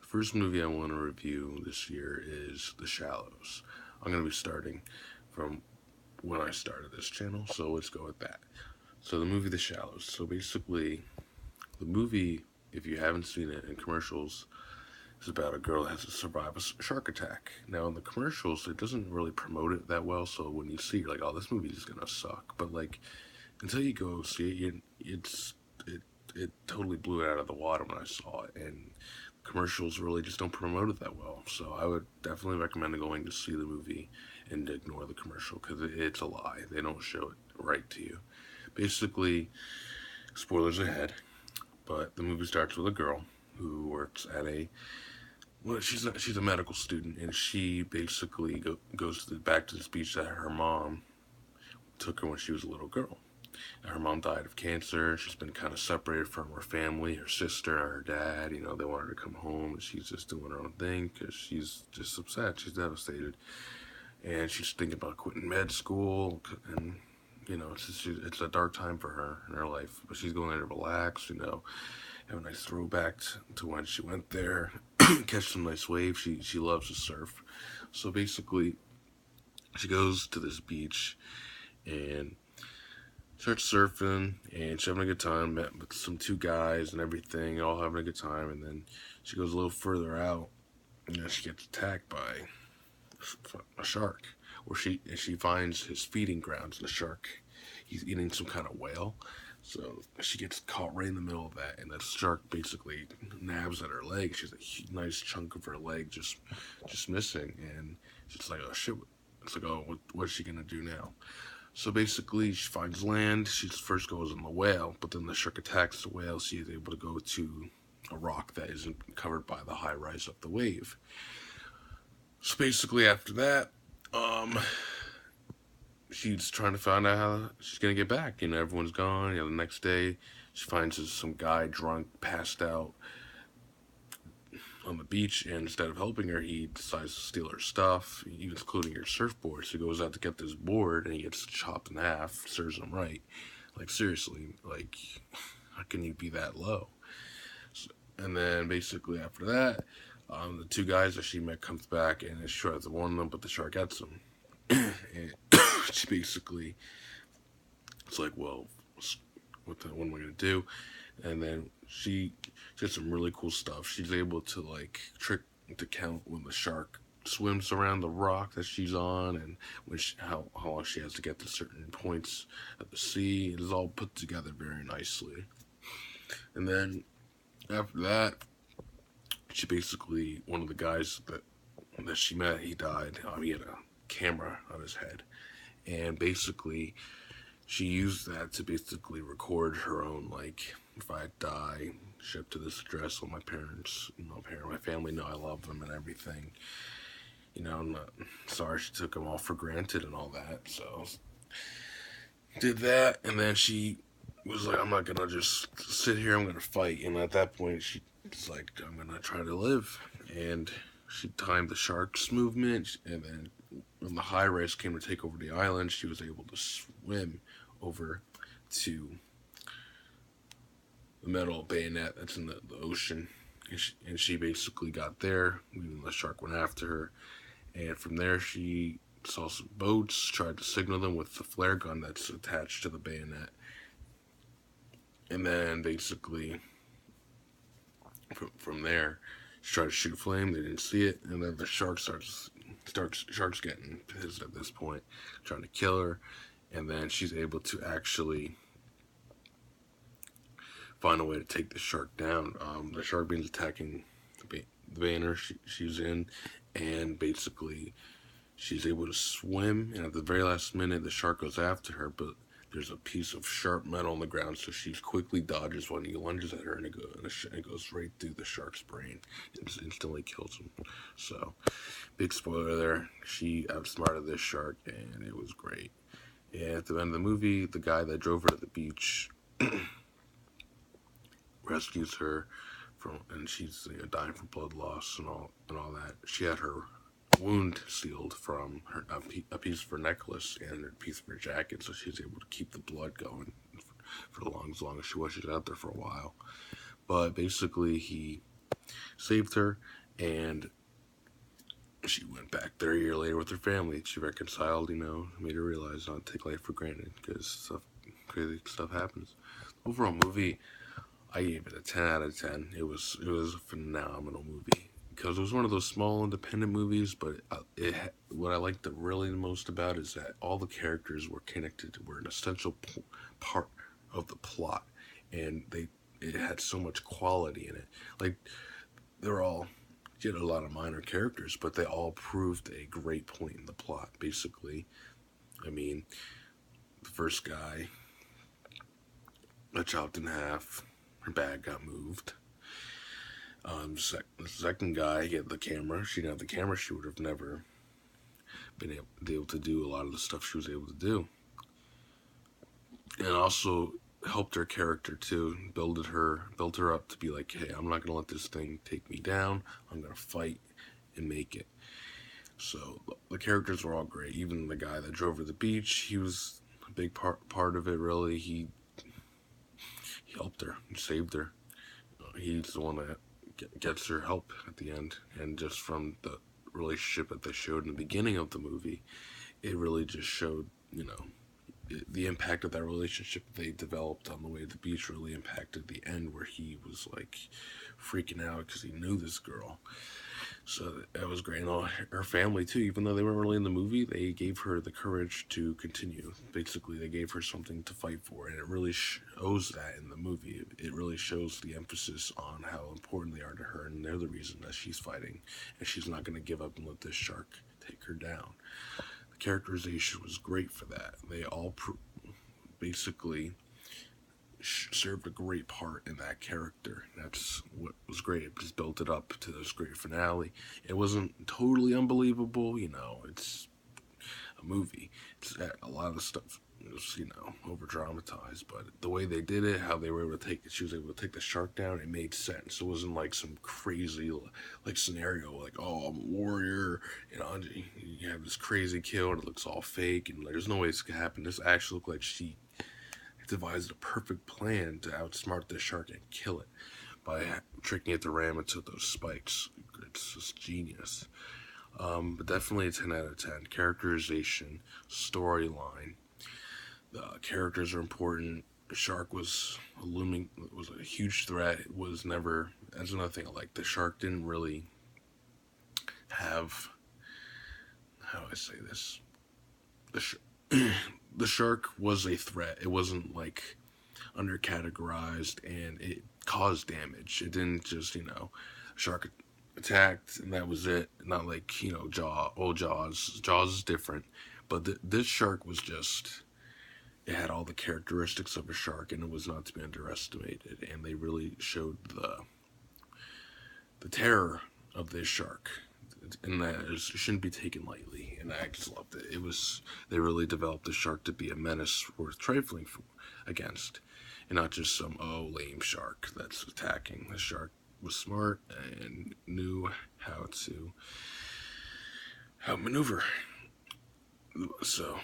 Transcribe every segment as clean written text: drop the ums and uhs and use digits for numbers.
The first movie I want to review this year is The Shallows. I'm going to be starting from when I started this channel, so let's go with that. So, the movie The Shallows. So, basically, the movie, if you haven't seen it in commercials, is about a girl that has to survive a shark attack. Now, in the commercials, it doesn't really promote it that well, so when you see it, you're like, oh, this movie is going to suck. But, like, until you go see it, it totally blew it out of the water when I saw it, and commercials really just don't promote it that well. So I would definitely recommend going to see the movie and ignore the commercial because it's a lie. They don't show it right to you. Basically, spoilers ahead, but the movie starts with a girl who works at a well, she's a medical student, and she basically goes back to this beach that her mom took her when she was a little girl. Her mom died of cancer. She's been kind of separated from her family, her sister, her dad. You know, they want her to come home, and she's just doing her own thing because she's just upset. She's devastated, and she's thinking about quitting med school. And it's a dark time for her in her life. But she's going there to relax. Have a nice throwback to when she went there, catch some nice waves. She loves to surf, so basically, she goes to this beach and starts surfing, and she's having a good time. Met with some two guys and everything, all having a good time. And then she goes a little further out, and she gets attacked by a shark. Where she finds his feeding grounds. The shark, he's eating some kind of whale. So she gets caught right in the middle of that, and the shark basically nabs at her leg. She's a nice chunk of her leg just missing, and she's like, oh shit. It's like, oh, what's she gonna do now? So basically, she finds land. She first goes on the whale, but then the shark attacks the whale. She is able to go to a rock that isn't covered by the high rise of the wave. So basically, after that, she's trying to find out how she's gonna get back. Everyone's gone. The next day, she finds some guy drunk, passed out on the beach, and instead of helping her, he decides to steal her stuff, even including her surfboard. So he goes out to get this board, and he gets chopped in half. Serves him right. Like, seriously, like, how can you be that low? And then basically after that, the two guys that she met comes back, and she tries to warn them, but the shark gets them. And she basically, it's like, well, what am I gonna do? And then she did some really cool stuff. She's able to like trick to count when the shark swims around the rock that she's on, and how long she has to get to certain points at the sea. It is all put together very nicely. And then after that, she basically, one of the guys that she met, he died. He had a camera on his head, and basically she used that to basically record her own, like, if I die, shipped to this address, all my parents, my family know I love them and everything. I'm not sorry she took them all for granted and all that. So did that, and then she was like, I'm not gonna just sit here, I'm gonna fight. And at that point, she's like, I'm gonna try to live. And she timed the shark's movement, and then when the high rise came to take over the island, she was able to swim over to the metal bayonet that's in the ocean. And she basically got there, even the shark went after her. And from there, she saw some boats, tried to signal them with the flare gun that's attached to the bayonet. And then basically, from there, she tried to shoot flame. They didn't see it, and then the shark's getting pissed at this point, trying to kill her. And then she's able to actually find a way to take the shark down. The shark being attacking the banner she's in, and basically she's able to swim. And at the very last minute, the shark goes after her, but there's a piece of sharp metal on the ground, so she quickly dodges when he lunges at her, and it goes right through the shark's brain and just instantly kills him. So, big spoiler there. She outsmarted this shark, and it was great. And at the end of the movie, the guy that drove her to the beach rescues her and she's dying from blood loss and all that. She had her wound sealed from a piece of her necklace and a piece of her jacket, so she's able to keep the blood going for as long as she was. She's out there for a while, but basically he saved her, and she went back there a year later with her family. She reconciled, made her realize not to take life for granted because crazy stuff happens. Overall movie, I gave it a 10 out of 10. It was a phenomenal movie because it was one of those small independent movies, but what I liked really the most about it is that all the characters were connected, were an essential part of the plot, and it had so much quality in it. Like they're all you had a lot of minor characters, but they all proved a great point in the plot. Basically, I mean, the first guy got chopped in half. Her bag got moved. The second guy, he had the camera. She didn't have the camera. She would have never been able to do a lot of the stuff she was able to do. And also helped her character too. Built her up to be like, hey, I'm not gonna let this thing take me down. I'm gonna fight and make it. So the characters were all great. Even the guy that drove her to the beach, he was a big part of it. Really, he helped her, he saved her. He's the one that gets her help at the end, and just from the relationship that they showed in the beginning of the movie, it really just showed, the impact of that relationship they developed on the way to the beach really impacted the end, where he was like freaking out because he knew this girl. So that was great. And all her family too, even though they weren't really in the movie, they gave her the courage to continue. Basically, they gave her something to fight for, and it really shows that in the movie. It really shows the emphasis on how important they are to her, and they're the reason that she's fighting, and she's not going to give up and let this shark take her down. The characterization was great for that. They all basically served a great part in that character. That's what was great. It just built it up to this great finale. It wasn't totally unbelievable, it's a movie. It's a lot of stuff was, over dramatized, but the way they did it, how they were able to she was able to take the shark down, it made sense. It wasn't like some crazy scenario like, oh, I'm a warrior, you have this crazy kill and it looks all fake and there's no way it's gonna happen. This actually looked like she devised a perfect plan to outsmart the shark and kill it by tricking it to ram into those spikes. It's just genius. But definitely a 10 out of 10. Characterization, storyline. The characters are important. The shark was a huge threat. It was never, that's another thing I like. The shark didn't really have, how do I say this? The shark was a threat. It wasn't like undercategorized, and it caused damage. It didn't just, shark attacked and that was it. Not like, Jaws. Jaws is different. But this shark was just, it had all the characteristics of a shark, and it was not to be underestimated. And they really showed the terror of this shark, and that it shouldn't be taken lightly. And I just loved it. They really developed the shark to be a menace worth trifling against, and not just some lame shark that's attacking. The shark was smart and knew how to maneuver. So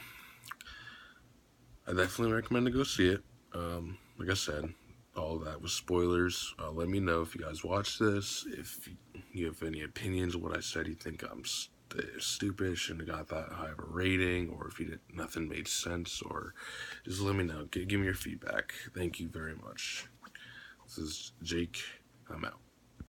I definitely recommend to go see it. Like I said, all that was spoilers. Let me know if you guys watch this. If you have any opinions of what I said, you think I'm stupid, shouldn't have got that high of a rating, or if nothing made sense, or just let me know. Give me your feedback. Thank you very much. This is Jake. I'm out.